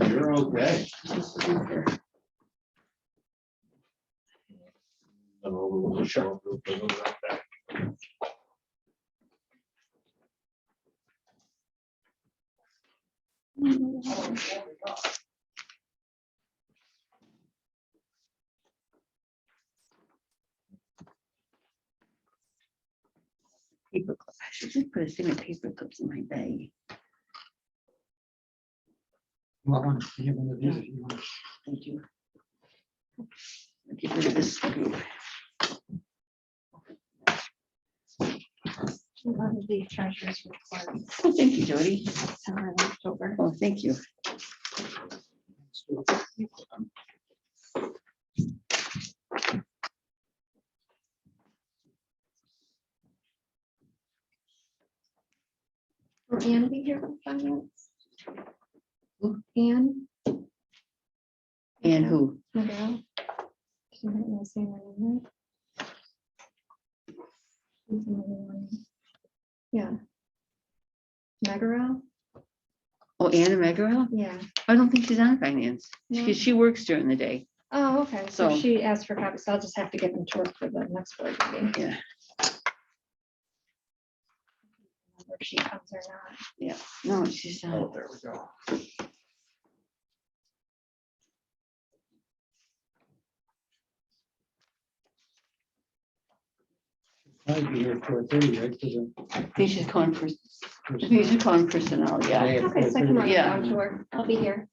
You're okay. Sure. Paper clip. I should just put a thing of paper clips in my bag. Well, you want to visit, you want. Thank you. I'll get rid of this screw. A lot of the treasurer's report. Oh, thank you, Jody. Summer in October. Oh, thank you. Will Ann be here for finance? Who? Ann? And who? Madell? She might not say her name right. She's another one. Yeah. Megarell? Oh, Anna Megarell? Yeah. I don't think she's on finance. No? She works during the day. Oh, okay. So So- she asked for copies, so I'll just have to give them to her for the next board meeting. Yeah, Whether she comes or not. yeah. No, she's Oh, not. there we go. I'd be here for 30, right? I think she's calling for, I think she's calling personnel, yeah. Okay, so I can run it Yeah. down to her. I'll be here.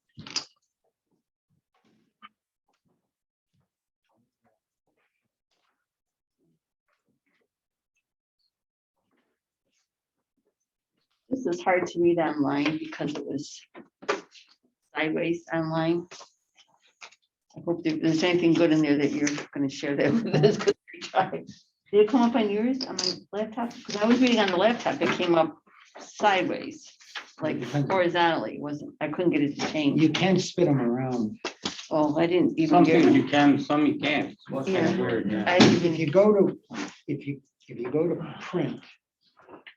This is hard to read online because it was sideways online. I hope there's anything good in there that you're gonna share that with us. 'Cause we tried. Did it come up on yours, on my laptop? Because I was reading on the laptop, it came up sideways, like horizontally, wasn't, I couldn't get it to change. You can spit them around. Oh, I didn't even Some get things it. you can, some you can't. It's kind of Yeah. weird, yeah. I didn't If even, you go to, if you go to print,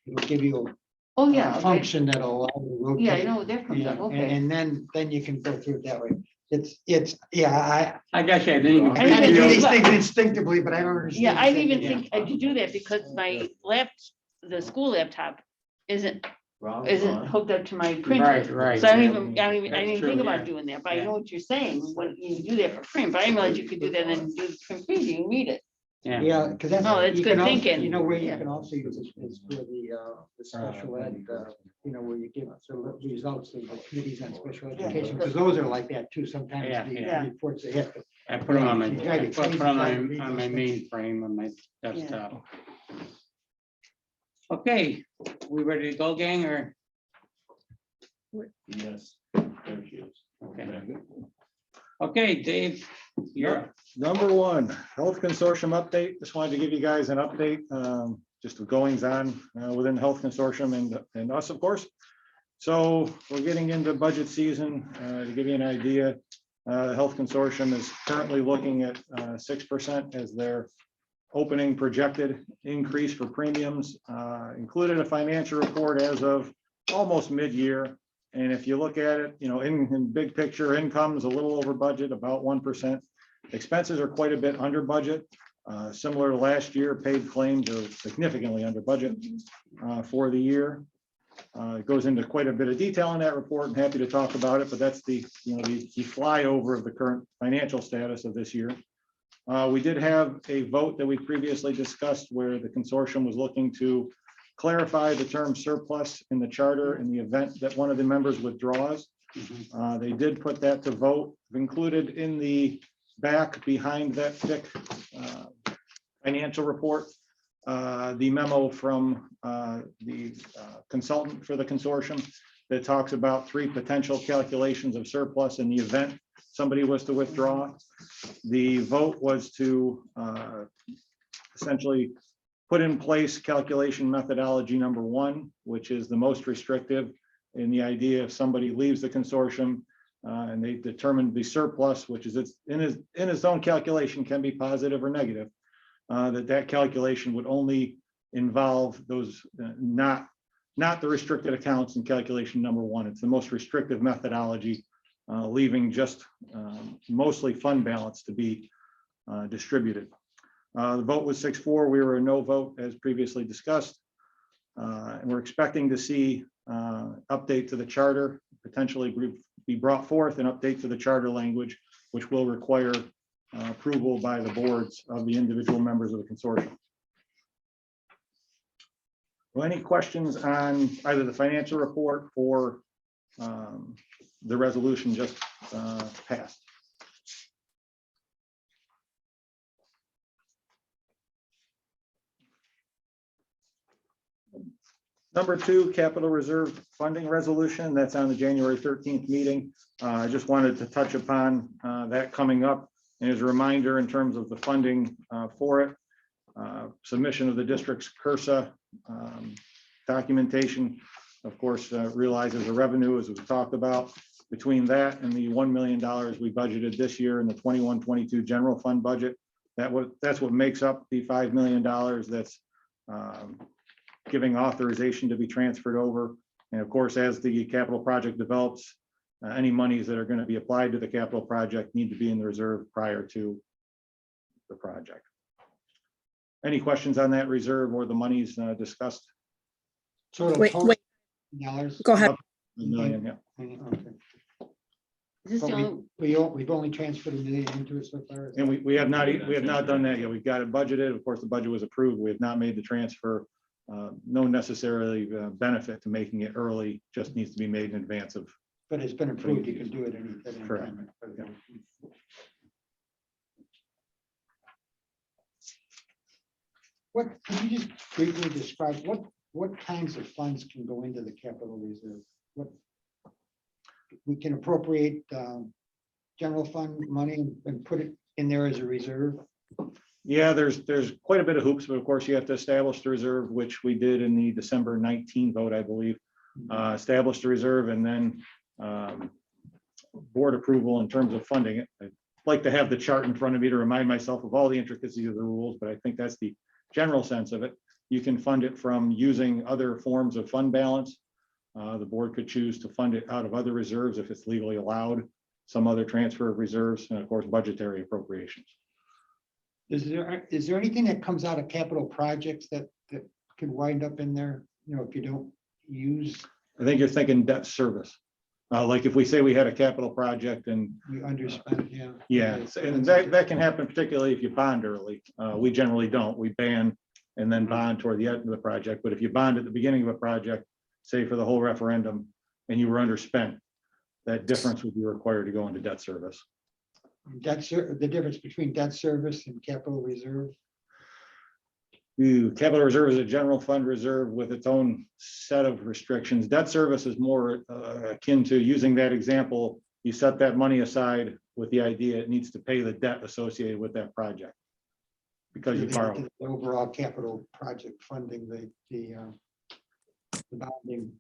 it'll give you oh, a yeah, okay. function that'll allow you to rotate. Yeah, I know, that comes Yeah, up, and- okay. And then you can go through it that way. It's, yeah, I guess I didn't even. I I didn't do even these think things instinctively, but I don't understand. Yeah, I didn't even Yeah. think I could do that because my the school laptop isn't hooked up to my Right, printer. right. So I didn't That's think true, about yeah. doing that, but I Yeah. know what you're saying, when you do that for print, but I didn't realize you could do that and do the print preview, you can read it. Yeah, because that's. No, that's you good can also- thinking. You know, where you Yeah. can also use it is for the special ed, you know, where you give the results of the committees on special Yeah. education, because those are like that too, sometimes Yeah, the yeah. reports they have to. I put them on my, You drive I you put crazy them trying to read on my those things. mainframe on my desktop. Okay, we ready to go, gang, or? Yes. There she is. Okay. Okay, Dave, you're, Number one, Health Consortium update. Just wanted to give you guys an update, just the goings on within the Health Consortium and us, of course. So we're getting into budget season. To give you an idea, the Health Consortium is currently looking at 6% as their opening projected increase for premiums. Included a financial report as of almost mid-year. And if you look at it, you know, in big picture, income is a little over budget, about 1%. Expenses are quite a bit under budget. Similar to last year, paid claims are significantly under budget for the year. It goes into quite a bit of detail in that report. I'm happy to talk about it, but that's the flyover of the current financial status of this year. We did have a vote that we previously discussed where the consortium was looking to clarify the term surplus in the charter in the event that one of the members withdraws. They did put that to vote. Included in the back behind that thick financial report, the memo from the consultant for the consortium that talks about 3 potential calculations of surplus in the event somebody was to withdraw. The vote was to essentially put in place calculation methodology number 1, which is the most restrictive in the idea if somebody leaves the consortium and they determine the surplus, which is in its own calculation can be positive or negative, that calculation would only involve those not the restricted accounts in calculation number 1. It's the most restrictive methodology leaving just mostly fund balance to be distributed. The vote was 6-4. We were a no vote as previously discussed. And we're expecting to see update to the charter, potentially be brought forth an update to the charter language, which will require approval by the boards of the individual members of the consortium. Well, any questions on either the financial report or the resolution just passed? Number 2, capital reserve funding resolution. That's on the January 13th meeting. I just wanted to touch upon that coming up. And as a reminder, in terms of the funding for it, submission of the district's CURSA documentation, of course, realizes the revenue, as we've talked about. Between that and the $1 million we budgeted this year in the 21-22 general fund budget, that's what makes up the $5 million that's giving authorization to be transferred over. And of course, as the capital project develops, any monies that are going to be applied to the capital project need to be in the reserve prior to the project. Any questions on that reserve or the monies discussed? Sort of Wait, total wait, dollars. go ahead. $1 million, yeah. Okay. Is this the only- We've only transferred $1 million into it so far. And we have not done that yet. We've got it budgeted. Of course, the budget was approved. We have not made the transfer. No necessarily benefit to making it early, just needs to be made in advance of. But it's been approved, you can do it any Correct. time. Yeah. What, can you just briefly describe what kinds of funds can go into the capital reserve? What we can appropriate general fund money and put it in there as a reserve? Yeah, there's quite a bit of hoops, but of course you have to establish the reserve, which we did in the December 19 vote, I believe. Established the reserve and then board approval in terms of funding it. I'd like to have the chart in front of me to remind myself of all the intricacies of the rules, but I think that's the general sense of it. You can fund it from using other forms of fund balance. The board could choose to fund it out of other reserves if it's legally allowed, some other transfer of reserves, and of course, budgetary appropriations. Is there anything that comes out of capital projects that could wind up in there, you know, if you don't use, I think you're thinking debt service. Like if we say we had a capital project and you underspend, yeah. yeah, and that can happen particularly if you bond early. We generally don't. We ban and then bond toward the end of the project. But if you bond at the beginning of a project, say for the whole referendum, and you were underspent, that difference would be required to go into debt service. The difference between debt service and capital reserve. Capital reserve is a general fund reserve with its own set of restrictions. Debt service is more akin to using that example. You set that money aside with the idea it needs to pay the debt associated with that project because you borrow. The overall capital project funding, the bonding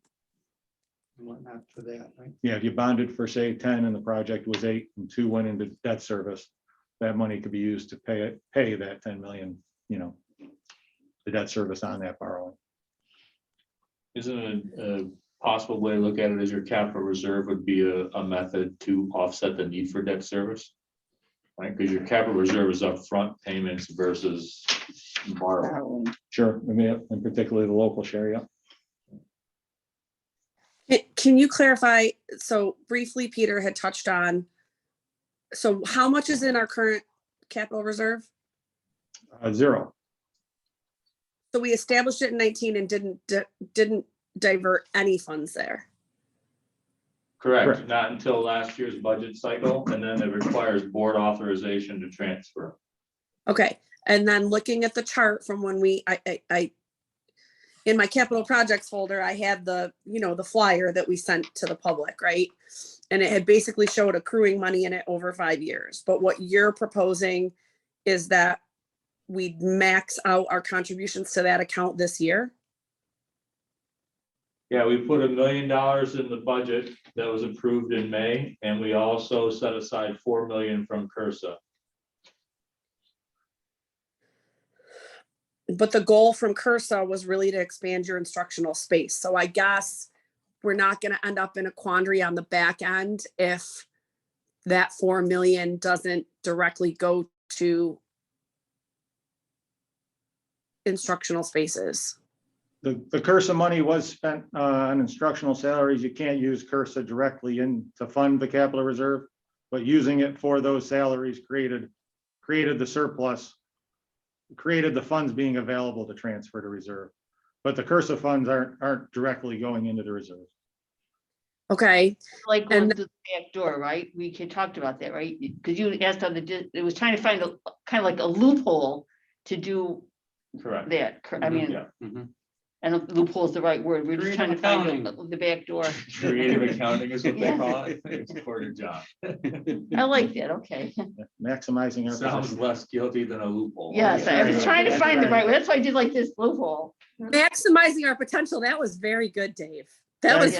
and whatnot for that, right? Yeah, if you bonded for say 10 and the project was 8 and 2 went into debt service, that money could be used to pay that 10 million, you know, the debt service on that borrowing. Isn't it a possible way to look at it as your capital reserve would be a method to offset the need for debt service? Right, because your capital reserve is upfront payments versus borrowing. Sure, I mean, and particularly the local share, yeah. Can you clarify? So briefly, Peter had touched on, so how much is in our current capital reserve? 0. So we established it in 19 and didn't divert any funds there. Correct, not until last year's budget cycle, and then it requires board authorization to transfer. Okay, and then looking at the chart from when I in my capital projects folder, I had the, you know, the flyer that we sent to the public, right? And it had basically showed accruing money in it over 5 years. But what you're proposing is that we max out our contributions to that account this year. Yeah, we put $1 million in the budget that was approved in May, and we also set aside $4 million from CURSA. But the goal from CURSA was really to expand your instructional space. So I guess we're not going to end up in a quandary on the back end if that 4 million doesn't directly go to instructional spaces. The CURSA money was spent on instructional salaries. You can't use CURSA directly in to fund the capital reserve, but using it for those salaries created the surplus, created the funds being available to transfer to reserve. But the CURSA funds aren't directly going into the reserve. Okay, Like going And- to the back door, right? We talked about that, right? Because you asked on it was trying to find a kind of like a loophole to do Correct. that. I mean, Yeah. Mhm. and loophole is the right word. We're just trying to Creative find the back door. Creative accounting is what they Yeah. call it. It's according to John. I like that, okay. Maximizing our Sounds position. less guilty than a loophole. Yes, I was trying to find the right, Right. that's why I did like this loophole. maximizing our potential. That was very good, Dave. That was, Yeah.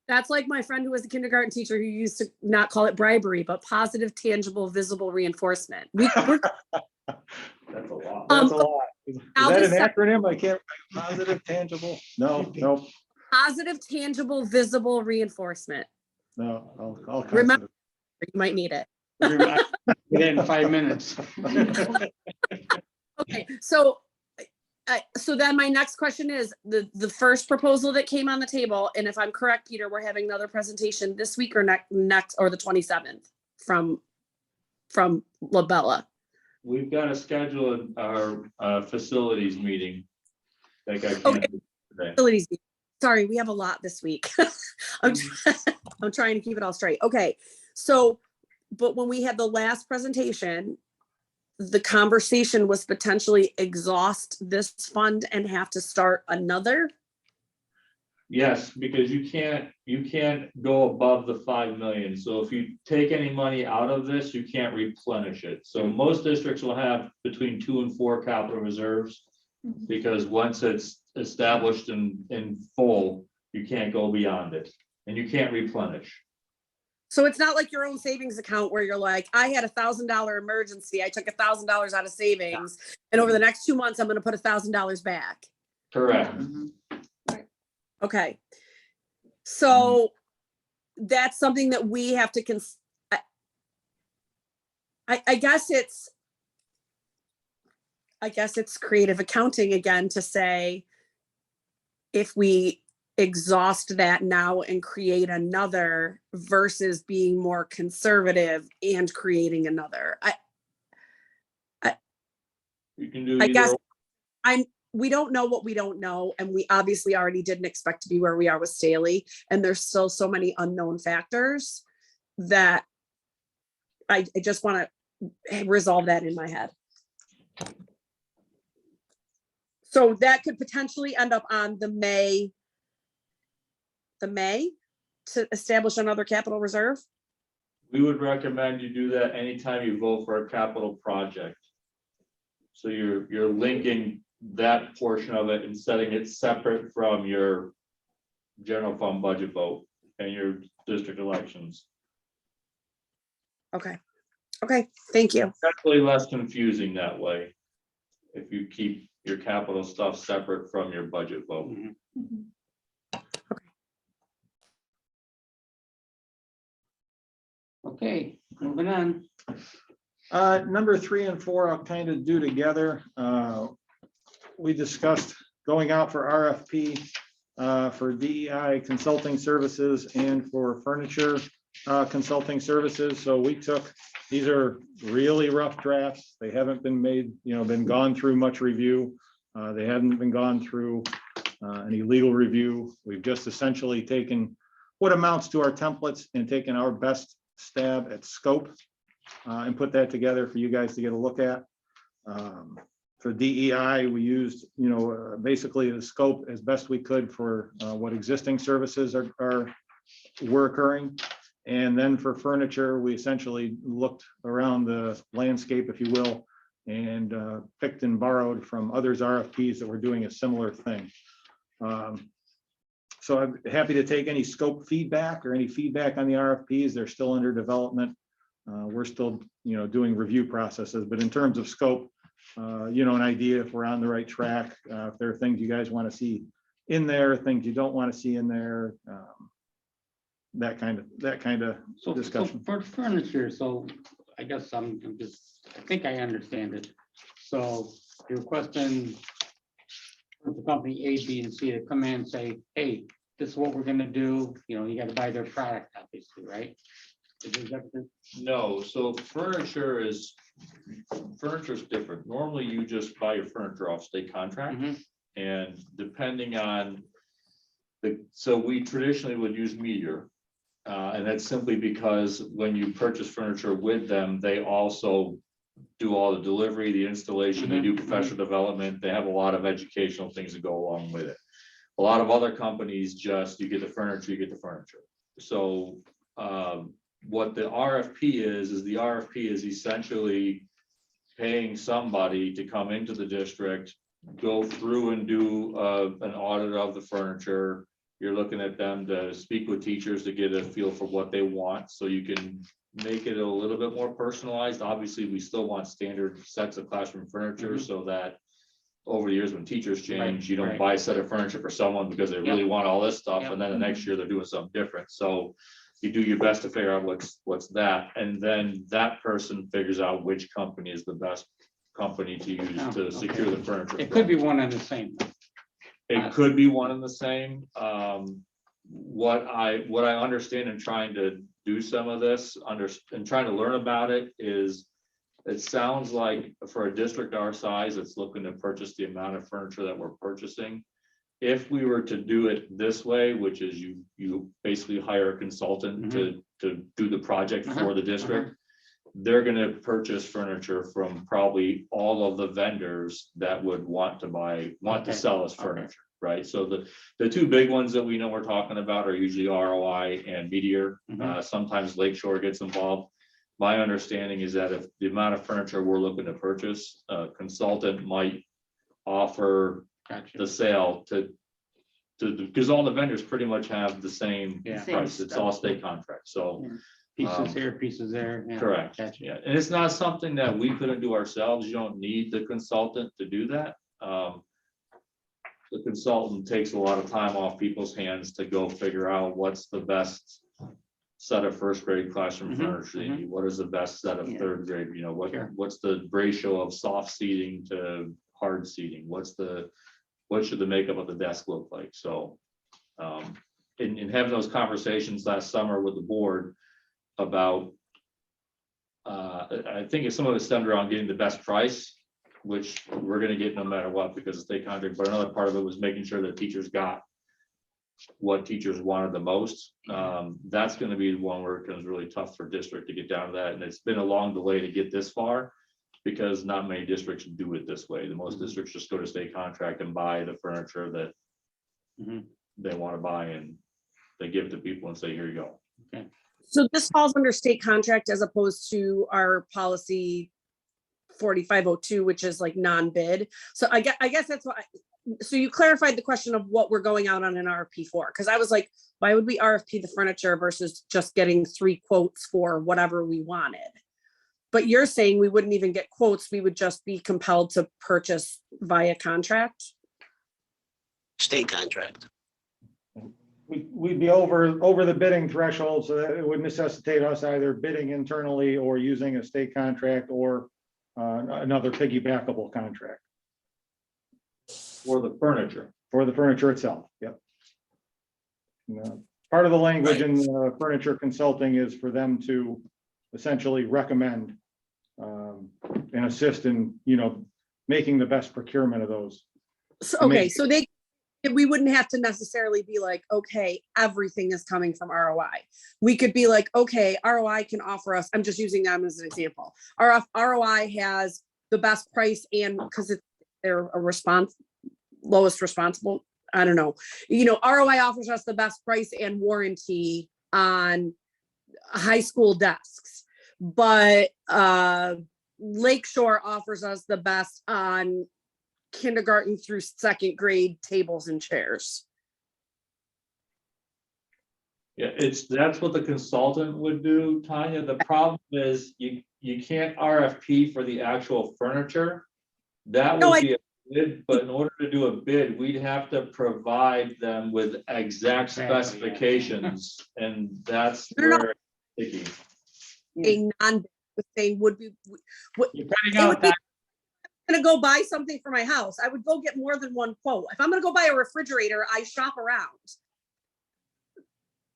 that's like my friend who was a kindergarten teacher who used to not call it bribery, but positive, tangible, visible reinforcement. We're That's a lot. That's a lot. Is I'll that an just say- acronym? I can't, positive, tangible? No, no, positive, tangible, visible reinforcement. no. I'll Remember- consider. You might need it. Within 5 minutes. Okay, so so then my next question is the first proposal that came on the table, and if I'm correct, Peter, we're having another presentation this week or next or the 27th from Labella. We've got to schedule our facilities meeting. Like I Okay. can't do today. Facilities. Sorry, we have a lot this week. I'm trying to keep it all straight. Okay, so but when we had the last presentation, the conversation was potentially exhaust this fund and have to start another. Yes, because you can't go above the 5 million. So if you take any money out of this, you can't replenish it. So most districts will have between 2 and 4 capital reserves. Because once it's established in full, you can't go beyond it and you can't replenish. So it's not like your own savings account where you're like, I had $1,000 emergency. I took $1,000 out of savings, and over the next 2 months, I'm going to put $1,000 back. Correct. Mhm. Okay. So that's something that we have to I guess it's creative accounting again to say, if we exhaust that now and create another versus being more conservative and creating another. You can do I either. guess we don't know what we don't know, and we obviously already didn't expect to be where we are with Staley, and there's still so many unknown factors that I just want to resolve that in my head. So that could potentially end up on the May to establish another capital reserve. We would recommend you do that anytime you vote for a capital project. So you're linking that portion of it and setting it separate from your general fund budget vote and your district elections. Okay. Okay, thank you. Definitely less confusing that way. If you keep your capital stuff separate from your budget vote. Mhm. Okay, moving on. Number 3 and 4, I'll kind of do together. We discussed going out for RFP for DEI consulting services and for furniture consulting services. So we took, these are really rough drafts. They haven't been made, been gone through much review. They haven't been gone through any legal review. We've just essentially taken what amounts to our templates and taken our best stab at scope and put that together for you guys to get a look at. For DEI, we used, basically the scope as best we could for what existing services were occurring. And then for furniture, we essentially looked around the landscape, if you will, and picked and borrowed from others' RFPs that were doing a similar thing. So I'm happy to take any scope feedback or any feedback on the RFPs. They're still under development. We're still, doing review processes, but in terms of scope, an idea if we're on the right track, if there are things you guys want to see in there, things you don't want to see in there. that kind of So discussion. for furniture, so I guess I'm just, I think I understand it. So you're requesting the company A, B, and C to come in and say, hey, this is what we're gonna do. You know, you gotta buy their product, obviously, right? Is that the- No, so furniture is different. Normally you just buy your furniture off state contract. Mhm. And depending on so we traditionally would use Meteor. And that's simply because when you purchase furniture with them, they also do all the delivery, the installation, they do professional development, they have a lot of educational things that go along with it. A lot of other companies just, you get the furniture, you get the furniture. So what the RFP is the RFP is essentially paying somebody to come into the district, go through and do an audit of the furniture. You're looking at them to speak with teachers to get a feel for what they want, so you can make it a little bit more personalized. Obviously, we still want standard sets of classroom furniture, so that over the years when teachers change, you don't right. buy a set of furniture for someone because they really want all this stuff, Yep. and then the next year they're doing something different. So you do your best to figure out what's that, and then that person figures out which company is the best company to use Oh, to secure okay. the furniture. It could be one and the same. It could be one and the same. What I understand in trying to do some of this, and trying to learn about it is, it sounds like for a district our size, it's looking to purchase the amount of furniture that we're purchasing. If we were to do it this way, which is you basically hire a consultant to do the project for the district, they're gonna purchase furniture from probably all of the vendors that would want to sell us furniture, right? So the two big ones that we know we're talking about are usually ROI and Meteor. Sometimes Lakeshore gets involved. My understanding is that if the amount of furniture we're looking to purchase, a consultant might offer Gotcha. the sale to because all the vendors pretty much have the same Yeah. price. It's all state contract, so. Pieces here, pieces there. Yeah, Correct, gotcha. yeah, and it's not something that we couldn't do ourselves, you don't need the consultant to do that. The consultant takes a lot of time off people's hands to go figure out what's the best set of first grade classroom furniture they need, what is the best set of Yeah. third grade, Sure. what's the ratio of soft seating to hard seating, what should the makeup of the desk look like, so. In having those conversations last summer with the board about I think some of it stemmed around getting the best price, which we're gonna get no matter what because of state contract, but another part of it was making sure that teachers got what teachers wanted the most. That's gonna be the one where it becomes really tough for district to get down to that, and it's been a long delay to get this far because not many districts do it this way. The most districts just go to state contract and buy the furniture that they want to buy, and they give it to people and say, here you go. So this falls under state contract as opposed to our policy 4502, which is like non-bid. So I guess that's why. So you clarified the question of what we're going out on an RFP for, because I was like, why would we RFP the furniture versus just getting 3 quotes for whatever we wanted? But you're saying we wouldn't even get quotes, we would just be compelled to purchase via contract? State contract. We'd be over the bidding threshold, so that it would necessitate us either bidding internally or using a state contract or another piggybackable contract For the furniture. for the furniture itself. Yep. Part of the language in furniture consulting is for them to essentially recommend and assist in, making the best procurement of those. So, okay, so we wouldn't have to necessarily be like, okay, everything is coming from ROI. We could be like, okay, ROI can offer us, I'm just using them as an example. Our ROI has the best price, and because they're lowest responsible, I don't know. ROI offers us the best price and warranty on high school desks, but Lakeshore offers us the best on kindergarten through 2nd grade tables and chairs. Yeah, that's what the consultant would do, Tanya. The problem is you can't RFP for the actual furniture. That No, would be a bid, but in order to do a bid, we'd have to provide them with exact Exactly, yeah. specifications, and that's No, no, no. where it's sticky. A non, saying would be, You're cutting it out would be that, gonna go buy something for my house. I would go get more than one quote. If I'm gonna go buy a refrigerator, I shop around.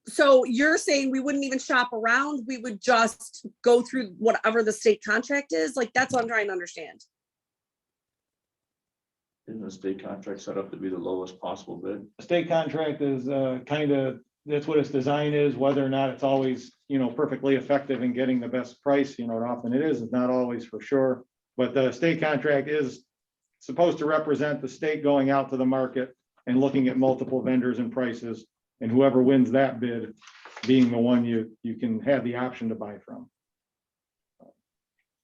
So you're saying we wouldn't even shop around? We would just go through whatever the state contract is? Like, that's what I'm trying to understand. Isn't the state contract set up to be the lowest possible bid? The state contract is kind of, that's what its design is, whether or not it's always, perfectly effective in getting the best price, and often it is, it's not always for sure. But the state contract is supposed to represent the state going out to the market and looking at multiple vendors and prices, and whoever wins that bid being the one you can have the option to buy from.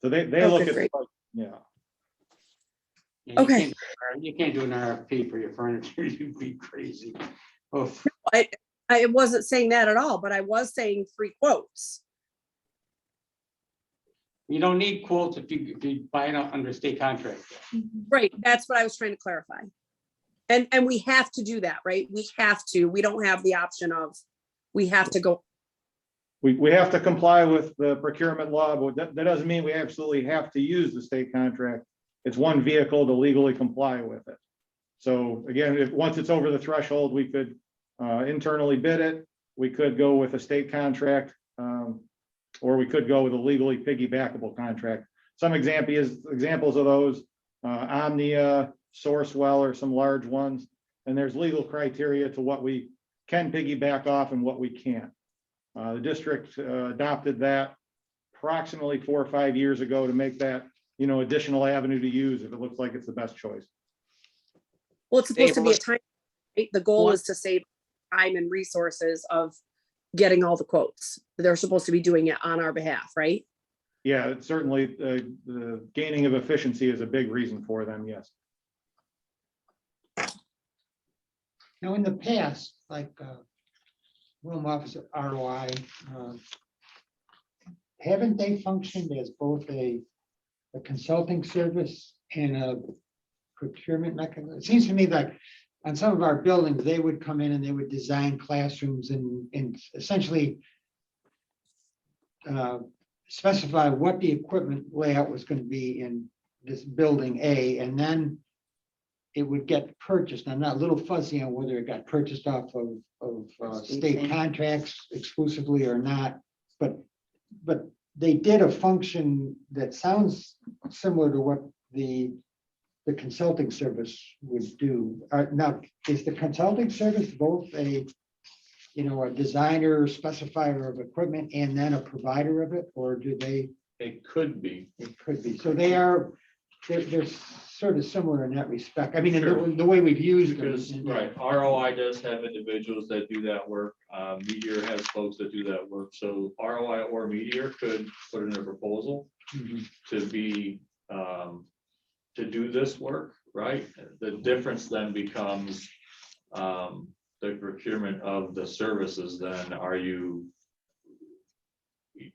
So they look Okay, at, great. yeah. you Okay. can't- You can't do an RFP for your furniture, you'd be crazy. Oh, I wasn't saying that at all, but I was saying 3 quotes. you don't need quotes if you buy it under state contract. Right, that's what I was trying to clarify. And we have to do that, right? We have to, we don't have the option of, we have to go. We have to comply with the procurement law, but that doesn't mean we absolutely have to use the state contract. It's one vehicle to legally comply with it. So again, once it's over the threshold, we could internally bid it. We could go with a state contract, or we could go with a legally piggybackable contract. Some examples of those, Omnia, Sourcewell, or some large ones. And there's legal criteria to what we can piggyback off and what we can't. The district adopted that approximately 4 or 5 years ago to make that, additional avenue to use if it looks like it's the best choice. Well, it's supposed to be a time, right? The goal is to save time and resources of getting all the quotes. They're supposed to be doing it on our behalf, right? Yeah, it's certainly the gaining of efficiency is a big reason for them, yes. Now, in the past, like room officer ROI, haven't they functioned as both a consulting service and a procurement mechanism? It seems to me like on some of our buildings, they would come in and they would design classrooms and essentially specify what the equipment layout was going to be in this building A, and then it would get purchased. I'm not a little fuzzy on whether it got purchased off of state contracts exclusively or not, but they did a function that sounds similar to what the consulting service would do. Now, is the consulting service both a designer, specifier of equipment, and then a provider of it, or do they? It could be. It could be. So they're sort of similar in that respect. I mean, in Sure. the way we've used them. Because, right, ROI does have individuals that do that work. Meteor has folks that do that work. So ROI or Meteor could put in a proposal Mhm. to be, to do this work, right? The difference then becomes the procurement of the services. Then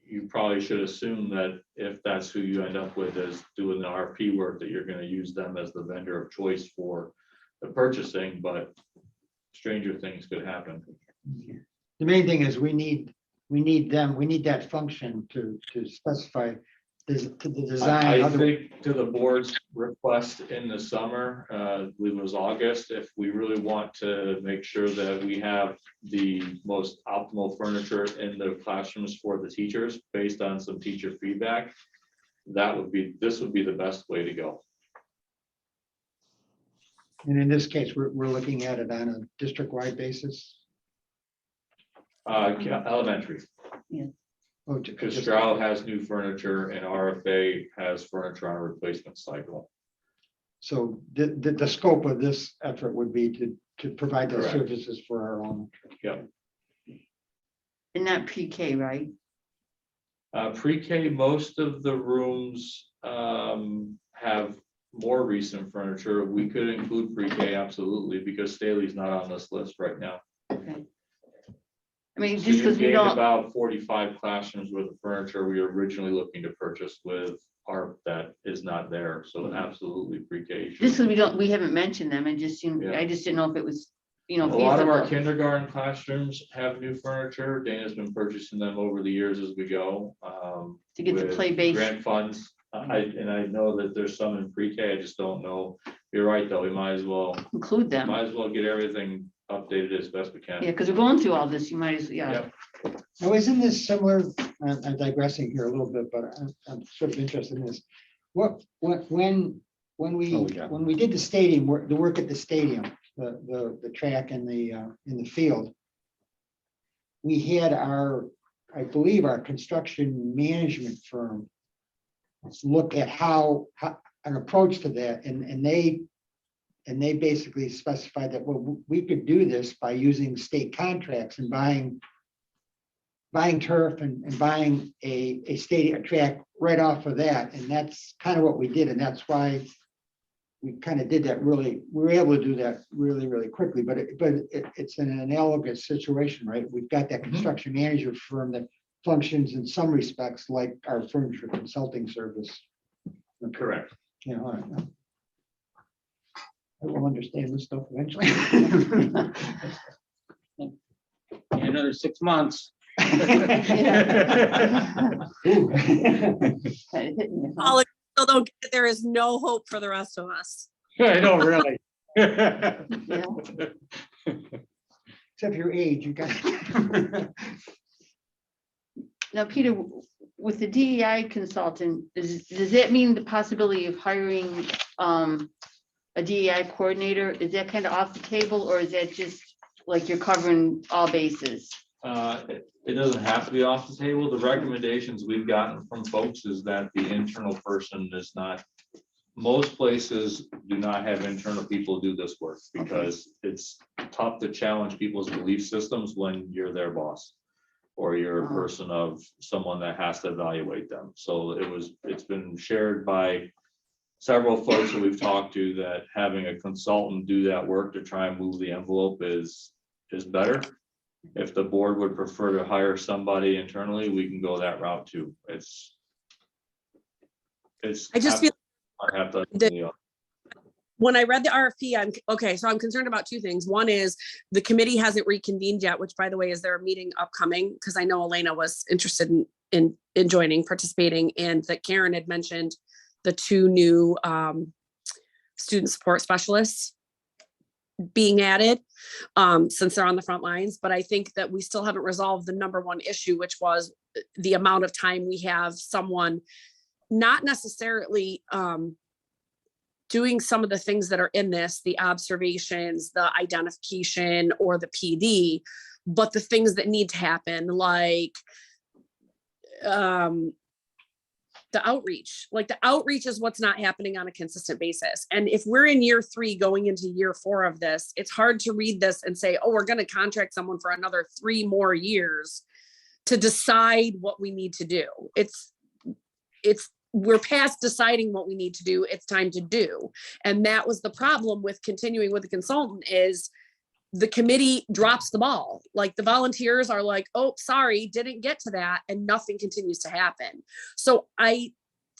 you probably should assume that if that's who you end up with as doing the RFP work, that you're going to use them as the vendor of choice for the purchasing, but stranger things could happen. The main thing is we need that function to specify to the design. I other- think to the board's request in the summer, I believe it was August, if we really want to make sure that we have the most optimal furniture in the classrooms for the teachers based on some teacher feedback, this would be the best way to go. And in this case, we're looking at it on a district-wide basis. Elementary, Oh, because Stroud has new furniture and RFA has furniture on a replacement cycle. So the scope of this effort would be to provide those Correct. services for our own. Yep. And not pre-K, right? Pre-K, most of the rooms have more recent furniture. We could include pre-K absolutely, because Staley's not on this list right now. Okay. I mean, So just you because we gained don't, about 45 classrooms worth of furniture we were originally looking to purchase with ARP that is not there, so absolutely pre-K. just because we don't, we haven't mentioned them and just seemed, Yeah. I just didn't know if it was, you A know. lot of our feasible. kindergarten classrooms have new furniture. Dana's been purchasing them over the years as we go. To get the with play-based. Grant funds. I know that there's some in pre-K. I just don't know. You're right, though. We might as well Include them. get everything updated as best we can. Yeah, because we're going through all this, you might as, yeah. Yep. Now, isn't this similar, I'm digressing here a little bit, but I'm sort of interested in this. When we did the stadium, the work at the stadium, the track and in the field, we had I believe our construction management firm look at how an approach to that, and they basically specified that, well, we could do this by using state contracts and buying turf and buying a stadium track right off of that. And that's kind of what we did. And that's why we kind of did that we were able to do that really, really quickly. But it's an analogous situation, right? We've got that construction manager firm that functions in some respects like our furniture consulting service. Correct. Yeah, all right. I will understand this stuff eventually. In another 6 months. Ooh. All still don't get it, there is no hope for the rest of us. I know, really. Yeah. Except your age, you got. Now, Peter, with the DEI consultant, does that mean the possibility of hiring a DEI coordinator? Is that kind of off the table, or is that just like you're covering all bases? It doesn't have to be off the table. The recommendations we've gotten from folks is that the internal person is not, most places do not have internal people do this work because it's tough to challenge people's belief systems when you're their boss or you're a person of someone that has to evaluate them. So it's been shared by several folks that we've talked to that having a consultant do that work to try and move the envelope is better. If the board would prefer to hire somebody internally, we can go that route too. I just feel I have to. when I read the RFP, I'm concerned about two things. One is the committee hasn't reconvened yet, which by the way, is there a meeting upcoming? Because I know Elena was interested in joining, participating, and that Karen had mentioned the 2 new student support specialists being added since they're on the front lines. But I think that we still haven't resolved the number one issue, which was the amount of time we have someone not necessarily doing some of the things that are in this, the observations, the identification, or the PD, but the things that need to happen, like the outreach. Like the outreach is what's not happening on a consistent basis. And if we're in year 3 going into year 4 of this, it's hard to read this and say, oh, we're going to contract someone for another 3 more years to decide what we need to do. We're past deciding what we need to do. It's time to do. And that was the problem with continuing with the consultant is the committee drops the ball. Like the volunteers are like, oh, sorry, didn't get to that. And nothing continues to happen. So I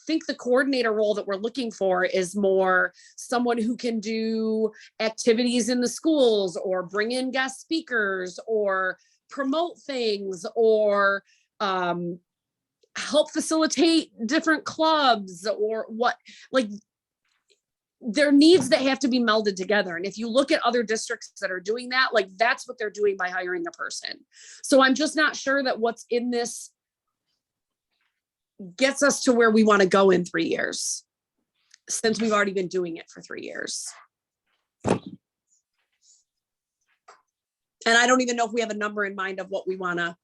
think the coordinator role that we're looking for is more someone who can do activities in the schools or bring in guest speakers or promote things or help facilitate different clubs or what, like there are needs that have to be melded together. And if you look at other districts that are doing that, like that's what they're doing by hiring a person. So I'm just not sure that what's in this gets us to where we want to go in 3 years, since we've already been doing it for 3 years. And I don't even know if we have a number in mind of what we want to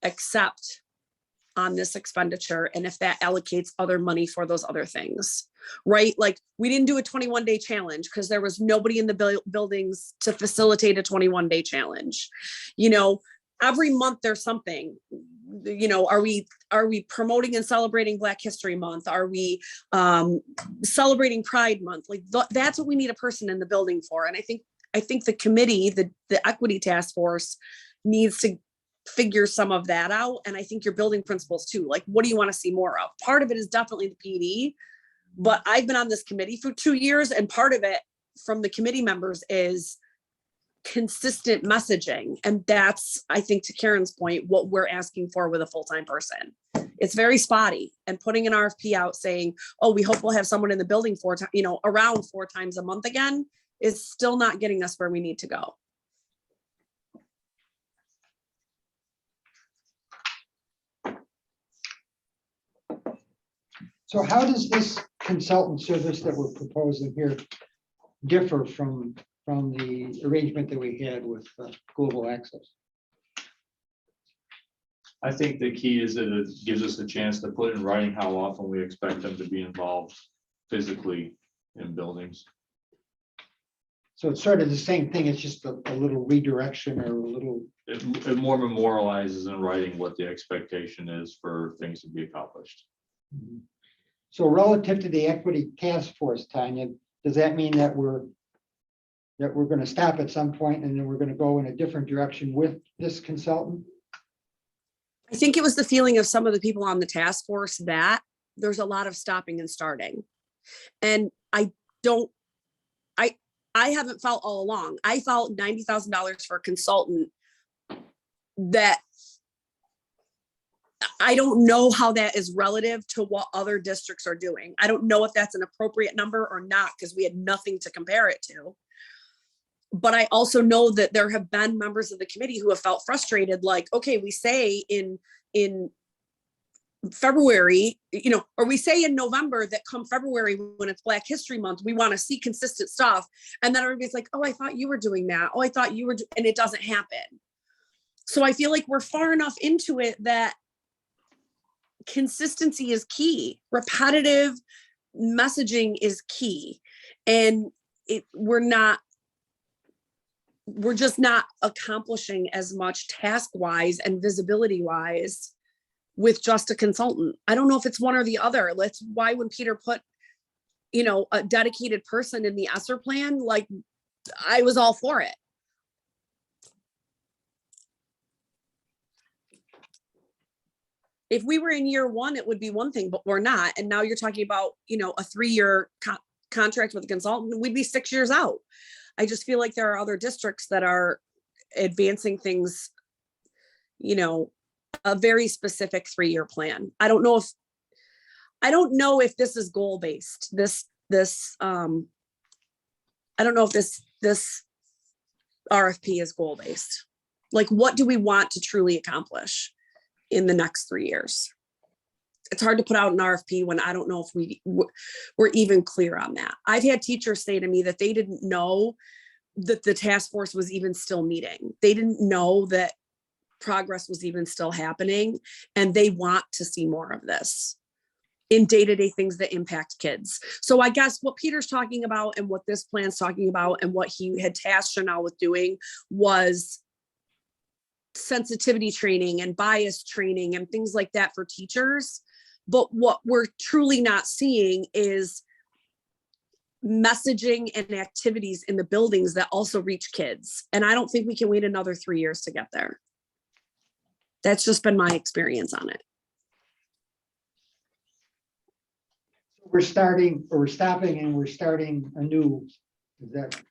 accept on this expenditure and if that allocates other money for those other things, right? Like we didn't do a 21-day challenge because there was nobody in the buildings to facilitate a 21-day challenge. You know, every month there's something, you know, are we promoting and celebrating Black History Month? Are we celebrating Pride Month? Like that's what we need a person in the building for. And I think the committee, the equity task force needs to figure some of that out. And I think your building principals too, like, what do you want to see more of? Part of it is definitely the PD, but I've been on this committee for 2 years, and part of it from the committee members is consistent messaging. And that's, I think, to Karen's point, what we're asking for with a full-time person. It's very spotty, and putting an RFP out saying, oh, we hope we'll have someone in the building around 4 times a month again, is still not getting us where we need to go. So how does this consultant service that we're proposing here differ from the arrangement that we had with Global Access? I think the key is that it gives us a chance to put in writing how often we expect them to be involved physically in buildings. So it's sort of the same thing, it's just a little redirection or a little, It more memorializes in writing what the expectation is for things to be accomplished. so relative to the equity task force, Tanya, does that mean that we're going to stop at some point and then we're going to go in a different direction with this consultant? I think it was the feeling of some of the people on the task force that there's a lot of stopping and starting. And I haven't felt all along. I felt $90,000 for a consultant that I don't know how that is relative to what other districts are doing. I don't know if that's an appropriate number or not, because we had nothing to compare it to. But I also know that there have been members of the committee who have felt frustrated, like, okay, we say in February, or we say in November that come February, when it's Black History Month, we want to see consistent stuff. And then everybody's like, oh, I thought you were doing that. Oh, I thought you were, and it doesn't happen. So I feel like we're far enough into it that consistency is key. Repetitive messaging is key. And we're just not accomplishing as much task-wise and visibility-wise with just a consultant. I don't know if it's one or the other. That's why when Peter put, a dedicated person in the ESSER plan, like, I was all for it. If we were in year 1, it would be one thing, but we're not. And now you're talking about, a 3-year contract with a consultant, we'd be 6 years out. I just feel like there are other districts that are advancing things, a very specific 3-year plan. I don't know if this is goal-based. I don't know if this RFP is goal-based. Like, what do we want to truly accomplish in the next 3 years? It's hard to put out an RFP when I don't know if we're even clear on that. I've had teachers say to me that they didn't know that the task force was even still meeting. They didn't know that progress was even still happening, and they want to see more of this in day-to-day things that impact kids. So I guess what Peter's talking about and what this plan's talking about and what he had tasked Chanel with doing was sensitivity training and bias training and things like that for teachers. But what we're truly not seeing is messaging and activities in the buildings that also reach kids. And I don't think we can wait another 3 years to get there. That's just been my experience on it. We're stopping and we're starting anew. Is that?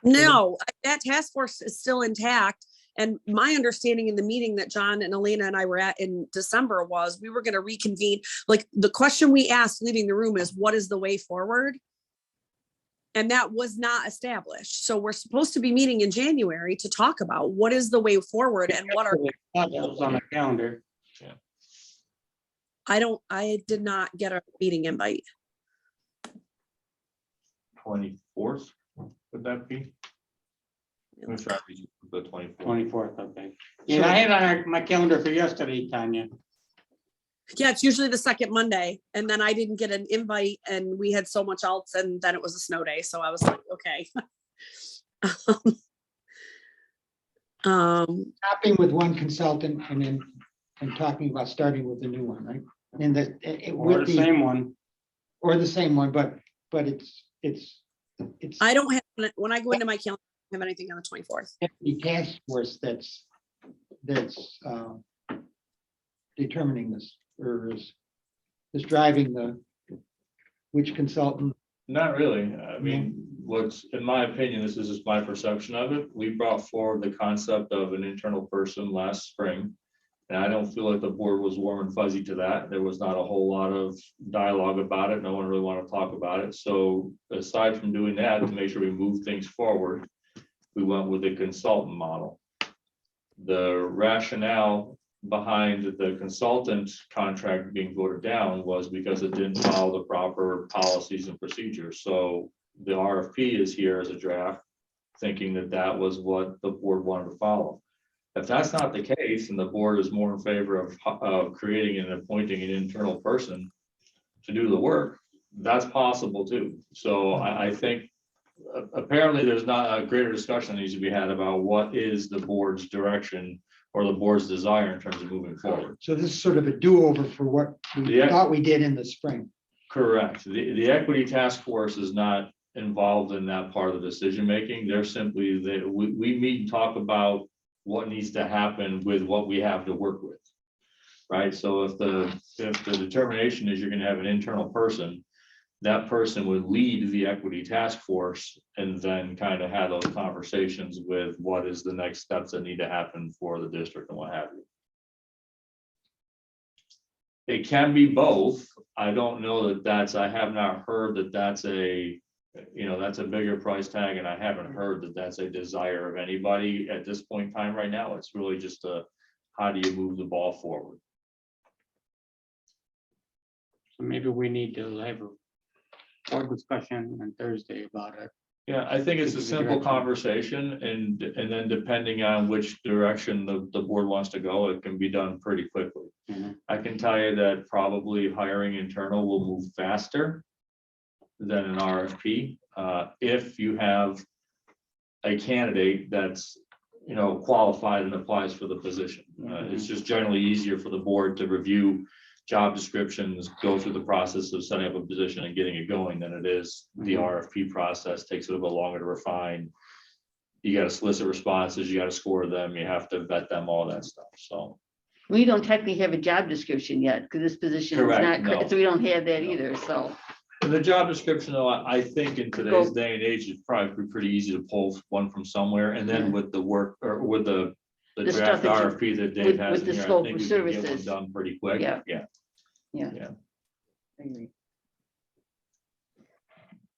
No, that task force is still intact. And my understanding in the meeting that John and Elena and I were at in December was we were going to reconvene. Like, the question we asked leaving the room is, what is the way forward? And that was not established. So we're supposed to be meeting in January to talk about what is the way forward and what are. That was on the calendar. I did not get a meeting invite. 24th, would that be? Let me try to read the 24th. 24th, okay. Yeah, I had on my calendar for yesterday, Tanya. Yeah, it's usually the second Monday, and then I didn't get an invite, and we had so much else, and then it was a snow day, so I was like, okay. Stopping with one consultant and talking about starting with the new one, right? And that it Or would the be, same one. or the same one, but it's I don't have, when I go into my calendar, I don't have anything on the 24th. the task force that's that's determining this, or is driving which consultant? Not really. I mean, what's, in my opinion, this is just my perception of it. We brought forward the concept of an internal person last spring. And I don't feel like the board was warm and fuzzy to that. There was not a whole lot of dialogue about it. No one really wanted to talk about it. So aside from doing that, to make sure we move things forward, we went with the consultant model. The rationale behind the consultant contract being voted down was because it didn't follow the proper policies and procedures. So the RFP is here as a draft, thinking that that was what the board wanted to follow. If that's not the case, and the board is more in favor of creating and appointing an internal person to do the work, that's possible too. So I think apparently there's not a greater discussion that needs to be had about what is the board's direction or the board's desire in terms of moving forward. So this is sort of a do-over for what we Yeah. thought we did in the spring. Correct. The equity task force is not involved in that part of the decision making. They're simply that we meet and talk about what needs to happen with what we have to work with. Right. So if the determination is you're going to have an internal person, that person would lead the equity task force and then kind of have those conversations with what is the next steps that need to happen for the district and what have you. It can be both. I don't know that I have not heard that that's a, that's a bigger price tag, and I haven't heard that that's a desire of anybody at this point in time right now. It's really just how do you move the ball forward? So maybe we need to have a board discussion on Thursday about it. Yeah, I think it's a Give you the simple direction. conversation, and then depending on which direction the board wants to go, it can be done pretty quickly. Mhm. I can tell you that probably hiring internal will move faster than an RFP. If you have a candidate that's, qualified and applies for the position. It's just generally easier for the board to review job descriptions, go through the process of setting up a position and getting it going than it is the RFP process. Takes a little bit longer to refine. You got to solicit responses, you got to score them, you have to vet them, all that stuff. So We don't technically have a job description yet, because this position is Correct, not, no. so we don't have that No. either, so. the job description, though, I think in today's day and age, it's probably pretty easy to pull one from somewhere, and then with the work or with the The draft stuff that you- RFP that Dave with- has with in the here, I scope think of we can get one services. done pretty quick. Yeah. Yeah. Yeah. Yeah. I agree.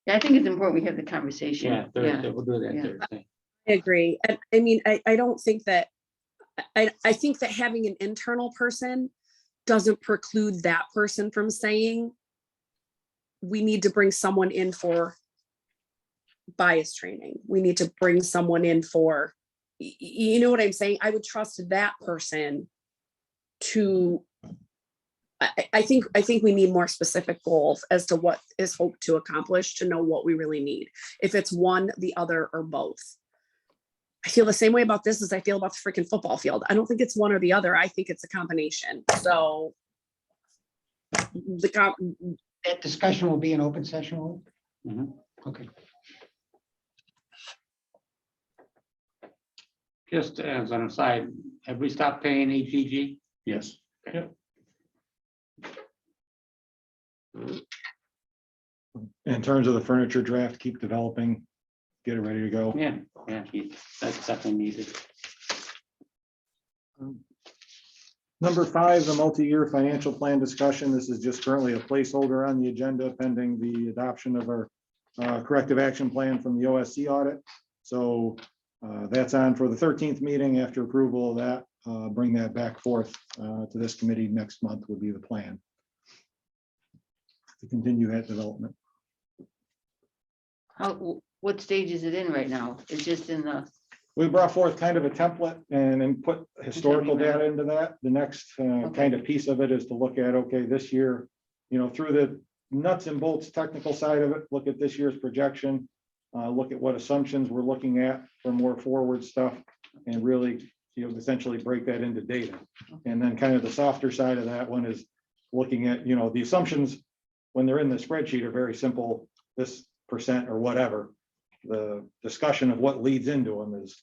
Yeah, I think it's important we have the conversation. Yeah, Thursday, we'll do that Yeah. Thursday. I agree. And I mean, I don't think that, I think that having an internal person doesn't preclude that person from saying, we need to bring someone in for bias training. We need to bring someone in for, you know what I'm saying? I would trust that person to, I think we need more specific goals as to what is hoped to accomplish to know what we really need. If it's one, the other, or both. I feel the same way about this as I feel about the freaking football field. I don't think it's one or the other. I think it's a combination. So That discussion will be an open session. Will it? Mhm. Okay. Just as an aside, have we stopped paying HEG? Yes. Yep. In terms of the furniture draft, keep developing, get it ready to go. Yeah, that's definitely needed. Number 5, the multi-year financial plan discussion. This is just currently a placeholder on the agenda pending the adoption of our corrective action plan from the OSC audit. So that's on for the 13th meeting. After approval of that, bring that back forth to this committee next month would be the plan to continue that development. What stage is it in right now? It's just in the, We brought forth kind of a template and then put historical data into that. The next kind of piece of it is to look at, okay, this year, through the nuts and bolts technical side of it, look at this year's projection, look at what assumptions we're looking at for more forward stuff, and really, essentially break that into data. And then kind of the softer side of that one is looking at, the assumptions when they're in the spreadsheet are very simple, this percent or whatever. The discussion of what leads into them is,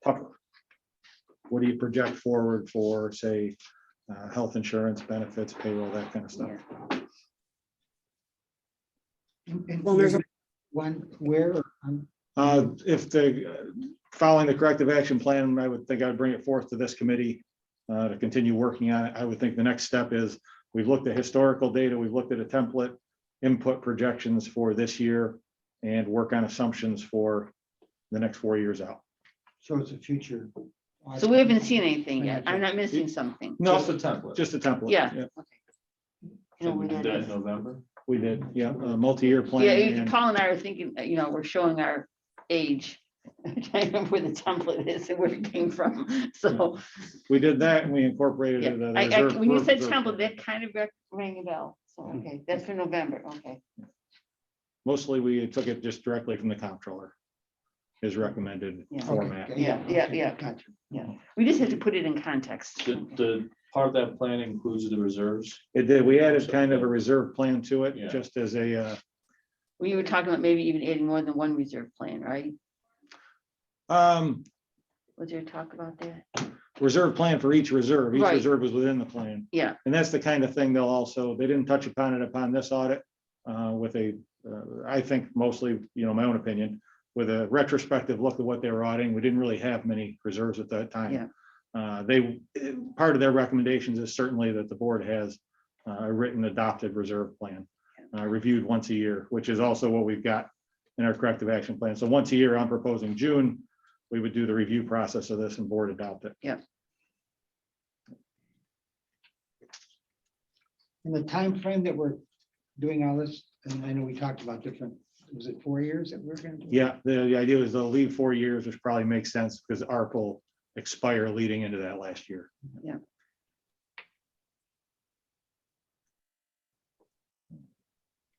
tougher. What do you project forward for, say, health insurance, benefits, payroll, that kind of stuff? And Well, there's a- one where, If following the corrective action plan, I would think I'd bring it forth to this committee to continue working on it. I would think the next step is, we've looked at historical data, we've looked at a template, input projections for this year, and work on assumptions for the next 4 years out. so it's a future. So we haven't seen anything yet. I'm not missing something. No, Just a template. just a template. Yeah. You know, And we we did had that in this. November. We did, yeah, a multi-year plan. Yeah, and- Paul and I are thinking, we're showing our age. I'm trying to remember where the template is and where it came from. So, We did that and we incorporated. yeah, the I, reserve- when you said reserve template, plan. that kind of rang a bell. So, okay, that's for November. Okay. Mostly we took it just directly from the comptroller. His recommended Yeah. format. Yeah, yeah. Gotcha. We just have to put it in context. The part of that plan includes the reserves. It did, we added kind of a reserve plan to it, Yeah. just as a, We were talking about maybe even adding more than one reserve plan, right? Was there talk about that? reserve plan for each reserve. Each Right. reserve was within the plan. Yeah, And that's the kind of thing they'll also, they didn't touch upon it upon this audit, with I think mostly, my own opinion, with a retrospective look at what they were auditing. We didn't really have many reserves at that time. Yeah. Part of their recommendations is certainly that the board has a written adopted reserve plan, reviewed once a year, which is also what we've got in our corrective action plan. So once a year, I'm proposing June, we would do the review process of this and board adopt it. In the time frame that we're doing all this, and I know we talked about different, was it 4 years that we're gonna do? Yeah, the idea is they'll leave 4 years, which probably makes sense because ARP will expire leading into that last year. Yeah.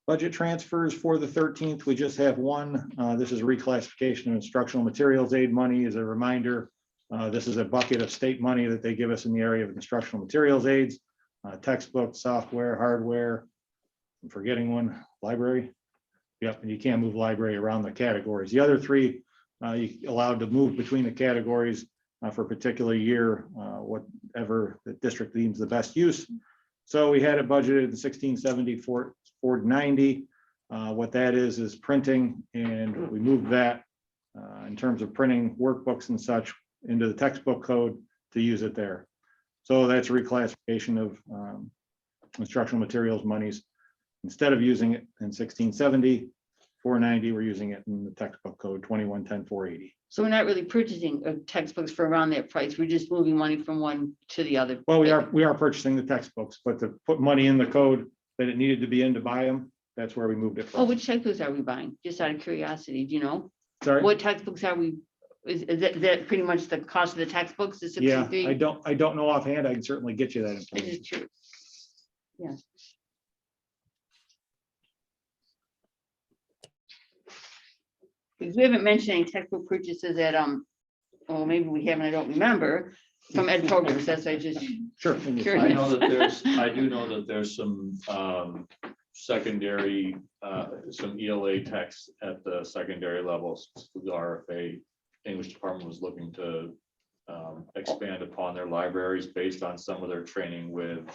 Budget transfers for the 13th, we just have one. This is reclassification of instructional materials aid money. As a reminder, this is a bucket of state money that they give us in the area of instructional materials aids, textbooks, software, hardware. I'm forgetting one, library. Yep, and you can't move library around the categories. The other three, you allowed to move between the categories for a particular year, whatever the district deems the best use. So we had it budgeted in 1670 490. What that is printing, and we moved that in terms of printing workbooks and such into the textbook code to use it there. So that's a reclassification of instructional materials monies. Instead of using it in 1670 490, we're using it in the textbook code 2110 480. so we're not really purchasing textbooks for around that price. We're just moving money from one to the other. Well, we are purchasing the textbooks, but to put money in the code that it needed to be in to buy them, that's where we moved it Oh, from. which textbooks are we buying? Just out of curiosity, do you know? Sorry? What textbooks are we, is that pretty much the cost of the textbooks, the Yeah, 63? I don't know offhand. I can certainly get you that I information. just curious. Yeah. Because we haven't mentioned any textbook purchases at, well, maybe we haven't, I don't remember, from Ed programs, that's why I just, Sure. Curious. I know that I do know that there's some secondary, some ELA text at the secondary levels. The RFA English department was looking to expand upon their libraries based on some of their training with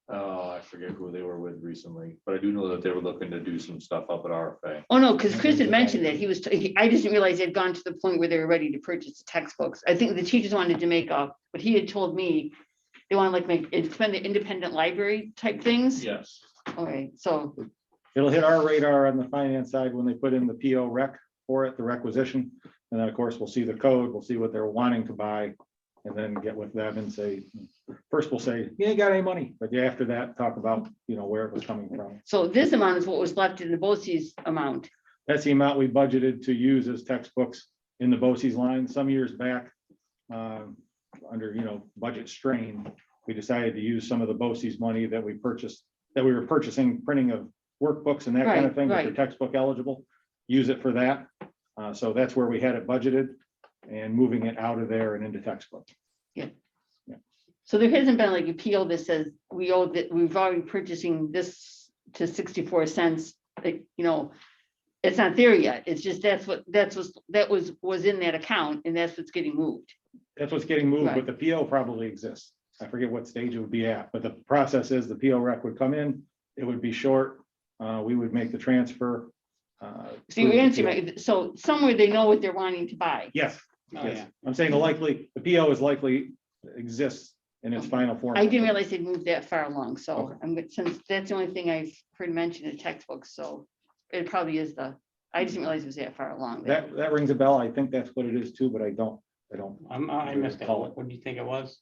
I forget who they were with recently, but I do know that they were looking to do some stuff up at RFA. oh, no, because Chris had mentioned that I just didn't realize they'd gone to the point where they were ready to purchase the textbooks. I think the teachers wanted to make up, but he had told me they want to like expand the independent library type things. Yes. All right, so, It'll hit our radar on the finance side when they put in the PO rec for it, the requisition. And then, of course, we'll see the code, we'll see what they're wanting to buy, and then get with them and say, first we'll say, you ain't got any money, but yeah, after that, talk about, where it was coming from. so this amount is what was left in the BOCES amount. That's the amount we budgeted to use as textbooks in the BOCES line. Some years back, under, budget strain, we decided to use some of the BOCES money that we were purchasing, printing of workbooks and that kind of thing, that are Right. textbook eligible, use it for that. So that's where we had it budgeted, and moving it out of there and into textbook. So there hasn't been like a PO that says we owe that, we've already purchasing this to 64 cents, like, It's not there yet. It's just, was in that account and that's what's getting moved. That's what's getting moved, Right. but the PO probably exists. I forget what stage it would be at, but the process is the PO rec would come in, it would be short, we would make the transfer. So you're through the answering, PO. so somewhere they know what they're wanting to buy. Yes, Oh, yes. yeah. I'm saying the PO is likely exists in its final form. I didn't realize they'd moved that far along, so Okay. since that's the only thing I've heard mentioned in textbooks, so it probably is I just didn't realize it was that far along. That rings a bell. I think that's what it is too, but I don't. I missed that. What do you think it was?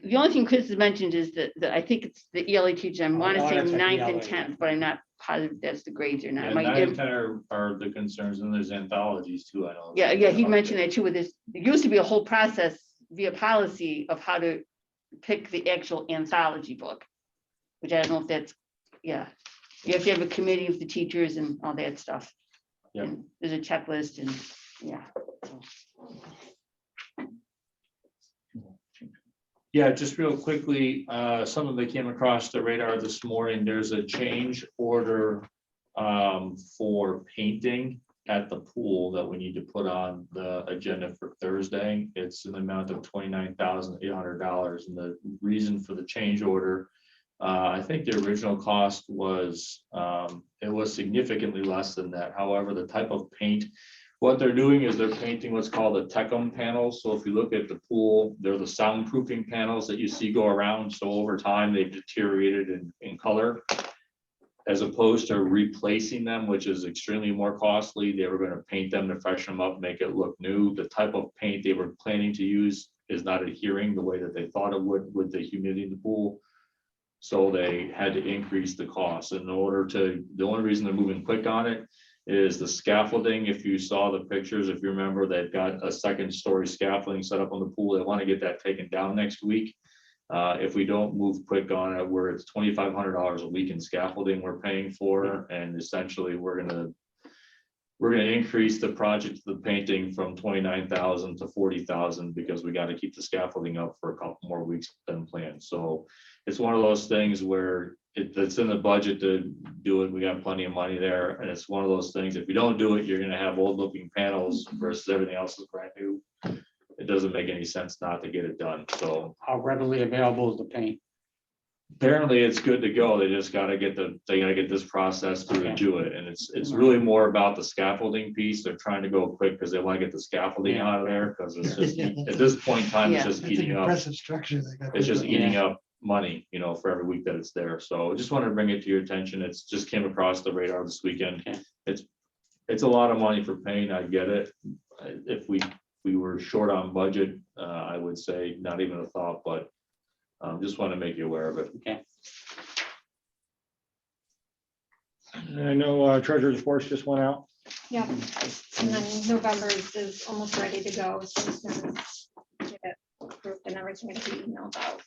The only thing Chris has mentioned is that I think it's the ELA teacher, I want to Oh, say that's right, 9th ELA, and yeah. 10th, but I'm not positive that's the grades or not. Yeah, My 9 dim- and 10 are the concerns, and there's anthologies too, I know. Yeah, he mentioned that too with this. There used to be a whole process via policy of how to pick the actual anthology book. Which I don't know if that's, yeah. You have to have a committee of the teachers and all that stuff. Yep. And there's a checklist and, yeah. so. Yeah, just real quickly, something that came across the radar this morning, there's a change order for painting at the pool that we need to put on the agenda for Thursday. It's an amount of $29,800, and the reason for the change order, I think the original cost was, it was significantly less than that. However, the type of paint, what they're doing is they're painting what's called the Tecum panels. So if you look at the pool, they're the soundproofing panels that you see go around. So over time, they've deteriorated in color. As opposed to replacing them, which is extremely more costly. They were going to paint them to freshen them up, make it look new. The type of paint they were planning to use is not adhering the way that they thought it would with the humidity in the pool. So they had to increase the cost the only reason they're moving quick on it is the scaffolding. If you saw the pictures, if you remember, they've got a 2nd story scaffolding set up on the pool. They want to get that taken down next week. If we don't move quick on it, where it's $2,500 a week in scaffolding we're paying for, and essentially we're gonna increase the project, the painting from 29,000 to 40,000 because we got to keep the scaffolding up for a couple more weeks than planned. So it's one of those things where it's in the budget to do it. We got plenty of money there, and it's one of those things. If you don't do it, you're gonna have old looking panels versus everything else is brand new. It doesn't make any sense not to get it done. So How readily available is the paint? apparently it's good to go. They just gotta get this process through to do it. And it's really more about the scaffolding piece. They're trying to go quick because they want to get the scaffolding out of there, because it's just, at this point in time, it's Yeah. just That's an eating up. impressive structure. they got It's there. just eating up money, for every week that it's there. So I just wanted to bring it to your attention. It's just came across the radar this weekend. Okay. It's a lot of money for paint. I get it. If we were short on budget, I would say not even a thought, but just want to make you aware of it. Okay. I know Treasurer's Reports just went out. Yep, and then November's is almost ready to go, so as soon as we get it approved and everything will be emailed out.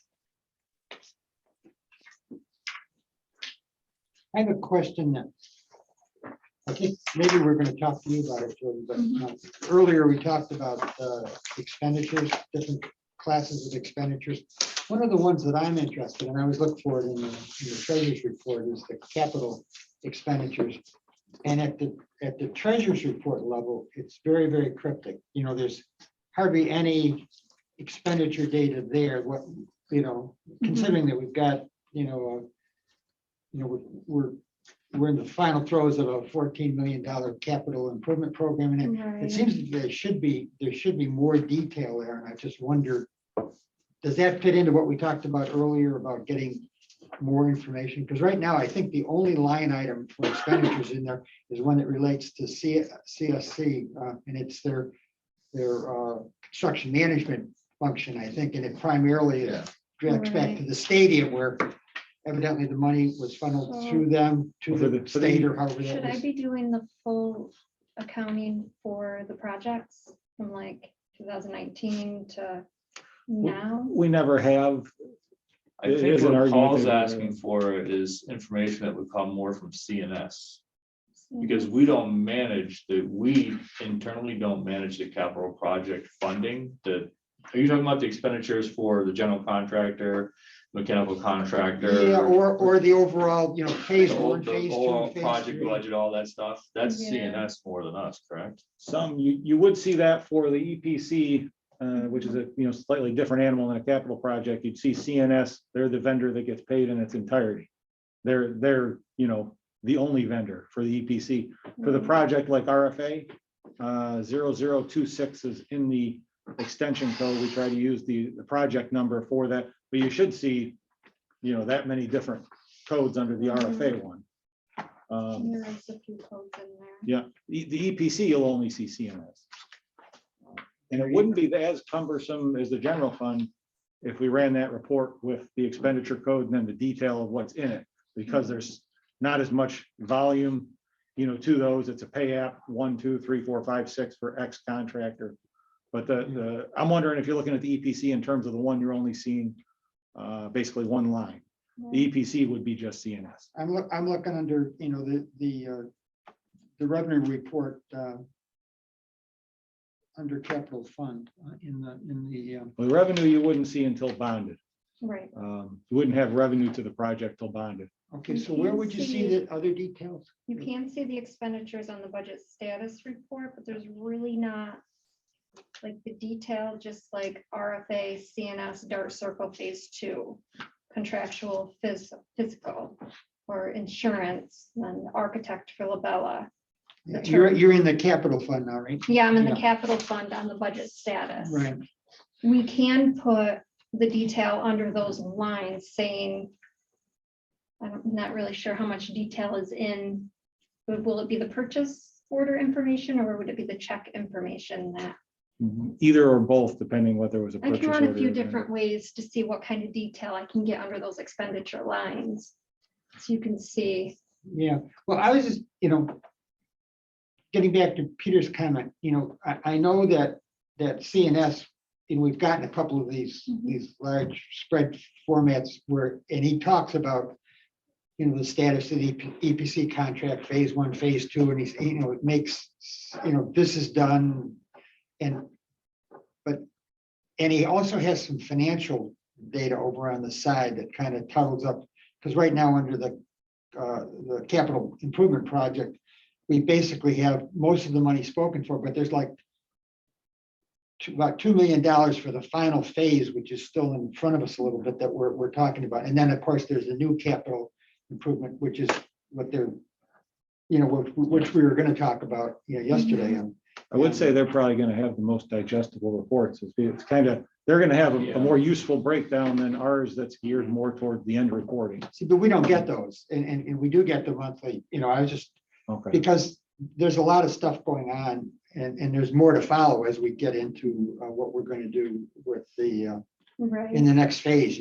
I have a question that I think maybe we're going to talk to you about it, Jordan, but earlier we talked about expenditures, different classes of expenditures. One of the ones that I'm interested in, I always look for it in the treasurer's report, is the capital expenditures. And at the treasurer's report level, it's very, very cryptic. There's hardly any expenditure data there. Considering that we've got, we're in the final throes of a $14 million capital improvement program, and it Right. seems that there should be more detail there, and I just wonder, does that fit into what we talked about earlier about getting more information? Because right now, I think the only line item for expenditures in there is one that relates to CSC, and it's their construction management function, I think, and it primarily directs back to the stadium, where evidently the money was funneled through them to the state or however that Should I was. be doing the full accounting for the projects from like 2019 to now? We never have. I It think is an what argument Paul's that we're asking for is information that would come more from CNS. Mm-hmm. Because we internally don't manage the capital project funding. Are you talking about the expenditures for the general contractor, mechanical contractor. Yeah, or the overall, phase The one, the phase whole two, phase project three. budget, all that stuff, that's Yeah. CNS more than us, correct? Some, you would see that for the EPC, which is a, slightly different animal than a capital project. You'd see CNS, they're the vendor that gets paid in its entirety. They're, the only vendor for the EPC. For the project like RFA, 0026 is in the extension code. We try to use the project number for that, but you should see, that many different codes under the RFA one. There is a few codes in there. Yeah, the EPC, you'll only see CNS. And it wouldn't be as cumbersome as the general fund if we ran that report with the expenditure code and then the detail of what's in it, because there's not as much volume, to those. It's a pay app, 1, 2, 3, 4, 5, 6 for X contractor. But I'm wondering if you're looking at the EPC in terms of the one you're only seeing basically one line. The EPC would be just CNS. I'm looking under, the revenue report, under capital fund, in the. The revenue you wouldn't see until bonded. Right. You wouldn't have revenue to the project till bonded. Okay, so where would you see the other details? You can see the expenditures on the budget status report, but there's really not like the detail, just like RFA, CNS, Dart Circle Phase 2, contractual physical, or insurance, and architect for Labella. You're in the capital fund now, right? Yeah, I'm in the Yeah. capital fund on the budget status. Right. We can put the detail under those lines saying, I'm not really sure how much detail is in, will it be the purchase order information or would it be the check information that Either or both, depending whether it was a I purchase can run a order few or not. different ways to see what kind of detail I can get under those expenditure lines. So you can see, Yeah, well, I was just, getting back to Peter's comment, I know that CNS, we've gotten a couple of these large spread formats where, and he talks about, the status of the EPC contract, phase 1, phase 2, and he's, it makes, this is done. And he also has some financial data over on the side that kind of totals up, because right now under the capital improvement project, we basically have most of the money spoken for, but there's like about $2 million for the final phase, which is still in front of us a little bit that we're talking about. And then, of course, there's the new capital improvement, which is what they're, which we were going to talk about, yesterday. And I would say they're probably going to have the most digestible reports. It's kind of, they're going to have a more useful breakdown than ours that's geared more toward the end reporting. see, but we don't get those, and we do get the monthly. I was just Okay. because there's a lot of stuff going on, and there's more to follow as we get into what we're going to do with the right, in the next phase.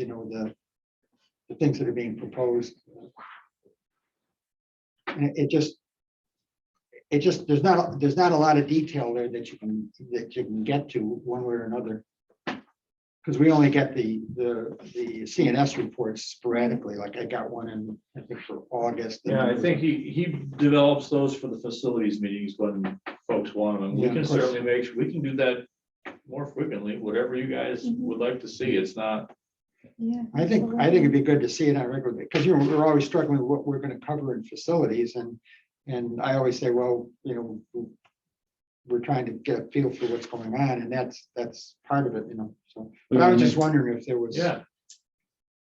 The things that are being proposed. And it just there's not a lot of detail there that you can get to one way or another. Because we only get the CNS reports sporadically, like I got one in, I think, for August. Yeah, I think he develops those for the facilities meetings when folks want them. And we Yeah, can of course. certainly make sure, we can do that more frequently, whatever you guys would like to see. It's not, yeah. I think it'd be good to see it on a regular, because we're always struggling with what we're going to cover in facilities, and I always say, well, we're trying to get a feel for what's going on, and that's part of it, so. But I was just wondering if there was. yeah,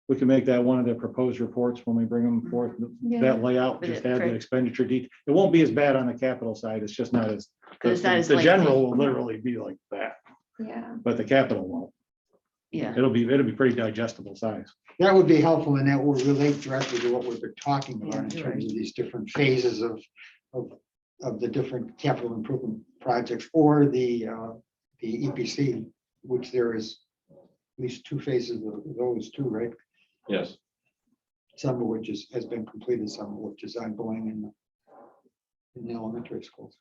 We can make that one of the proposed reports when we bring them forth. Yeah. That layout, just add the expenditure detail. It won't be as bad on the capital side. It's just not as, It's not as the lengthy. general will literally be like that, Yeah, but the capital won't. Yeah, It'll be pretty digestible size. That would be helpful, and that will relate directly to what we've been talking about in Yeah, terms of these different phases of the different capital improvement projects, or the EPC, which there is at least 2 phases of those too, right? yes. Some of which has been completed, some of which is ongoing in the elementary schools.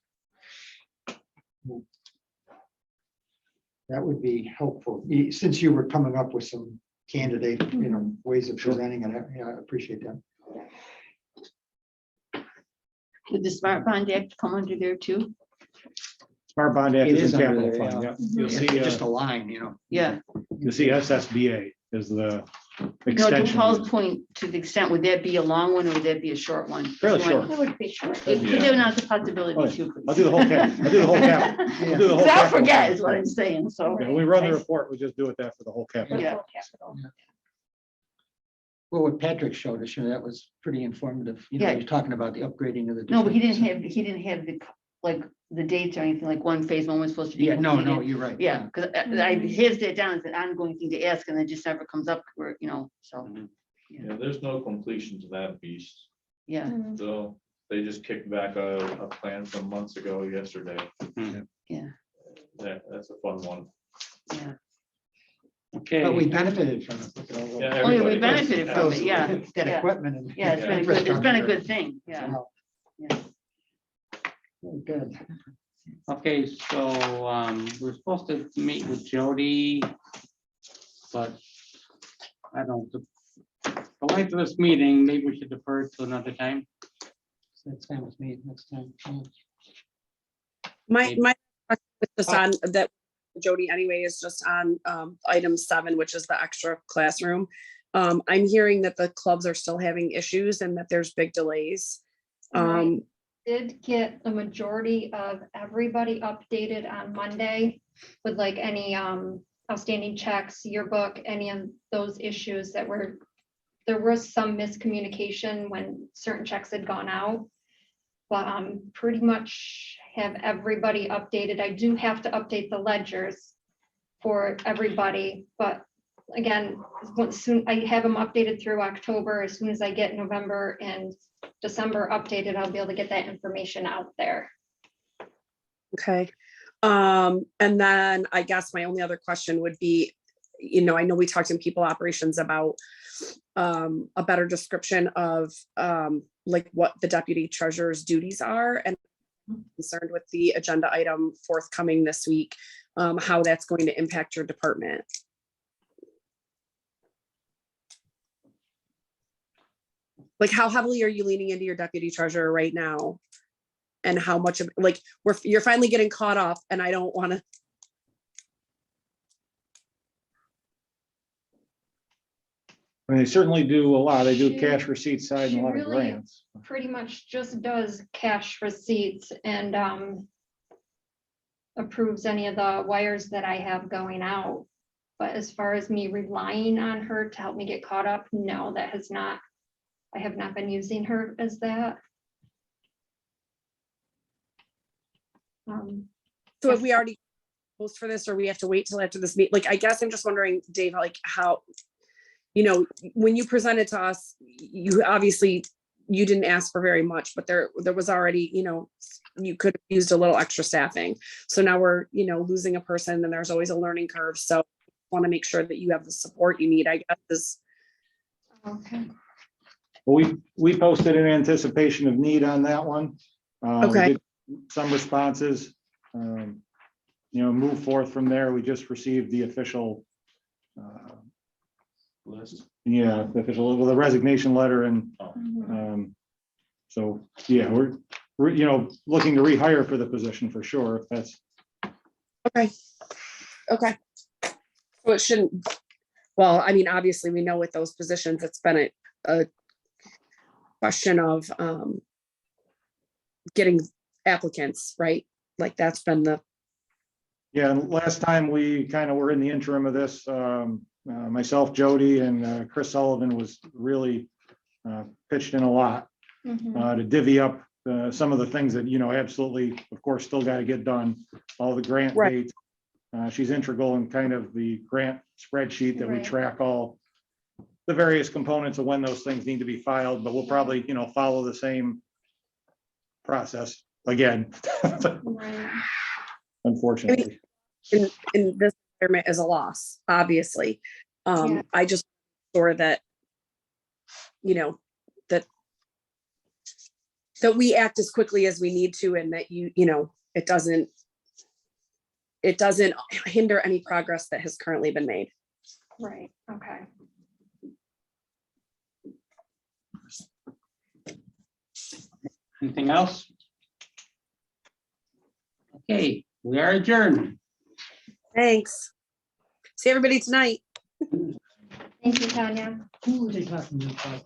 That would be helpful, since you were coming up with some candidate, ways of presenting it. I appreciate that. would the Smart Bond Act come under there too? Smart Bond Act It is is in under capital there, fund, yeah. yeah. You'll It's see, just a line, Yeah, you'll see SSBA. is the No, to extension. Paul's point, to the extent, would that be a long one or would that be a short one? Fairly short. It would be short. Could Yeah. there not the possibility Oh, too? I'll do the whole cap, I'll do the whole cap. I'll do the whole I'll capital forget thing. is what I'm saying, so. Yeah, when we run the report, we just do it that for the whole capital. Yeah. Capital. Well, what Patrick showed us, that was pretty informative. You know, Yeah. he was talking about the upgrading of the. No, but he different- didn't have the, like, the dates or anything, like one phase one was supposed to be. Yeah, no, completed. you're right. Yeah, because I his it down as an ongoing thing to ask and it just never comes up where, so, Yeah, there's no completion to that beast. yeah. Mm. So they just kicked back a plan from months ago yesterday. Yeah. That's a fun one. Yeah. Okay. But we benefited from it. Look at all Yeah, those- Oh, yeah, we everybody does. benefited from it, yeah. That Yeah. equipment and. Yeah, it's been a good, it's been a infrastructure. good thing, yeah. Wow. Yeah. Very Good. Okay, so we're supposed to meet with Jody, but I don't, the length of this meeting, maybe we should defer it to another time. That's fine with me next time. My question is just on that, Jody, anyway, is just on item 7, which is the extra classroom. I'm hearing that the clubs are still having issues and that there's big delays. Right. Did get the majority of everybody updated on Monday with like any outstanding checks, yearbook, any of those issues that were, there was some miscommunication when certain checks had gone out. But pretty much have everybody updated. I do have to update the ledgers for everybody, but again, soon I have them updated through October. As soon as I get November and December updated, I'll be able to get that information out there. Okay. And then I guess my only other question would be, I know we talked in people operations about a better description of like what the deputy treasurer's duties are, and I'm concerned with the agenda item forthcoming this week, how that's going to impact your department. Like, how heavily are you leaning into your deputy treasurer right now? And how much of, like, you're finally getting caught up, and I don't want to. I mean, they certainly do a lot. They do She- cash receipt side and a she lot of really- grants. Pretty much just does cash receipts and approves any of the wires that I have going out. But as far as me relying on her to help me get caught up, no, that has not, I have not been using her as that. So if we already post for this, or we have to wait till after this meet, like, I guess I'm just wondering, Dave, like how, when you presented to us, you obviously, you didn't ask for very much, but there was already, you could have used a little extra staffing. So now we're, losing a person, and there's always a learning curve. So want to make sure that you have the support you need, I guess, is. Okay. Well, we posted in anticipation of need on that one. We Okay. did some responses, move forth from there. We just received the official, List. the official, the resignation letter, and so, yeah, we're looking to rehire for the position for sure. If that's, Okay. So it shouldn't, well, I mean, obviously, we know with those positions, it's been a question of getting applicants, right? Like, that's been the. yeah, and last time we kind of were in the interim of this, myself, Jody, and Chris Sullivan was really pitched in a lot to divvy up some of the things that, absolutely, of course, still got to get done, all the grant Right. dates. She's integral in kind of the grant spreadsheet that we Right. track all the various components of when those things need to be filed, but we'll probably, follow the same process again, Right. unfortunately. in this environment is a loss, obviously. Yeah. I just sure that, that we act as quickly as we need to, and that it doesn't hinder any progress that has currently been made. Right, okay. Anything else? Okay, we are adjourned. Thanks. See everybody tonight. Thank you, Tanya. Who are they talking about?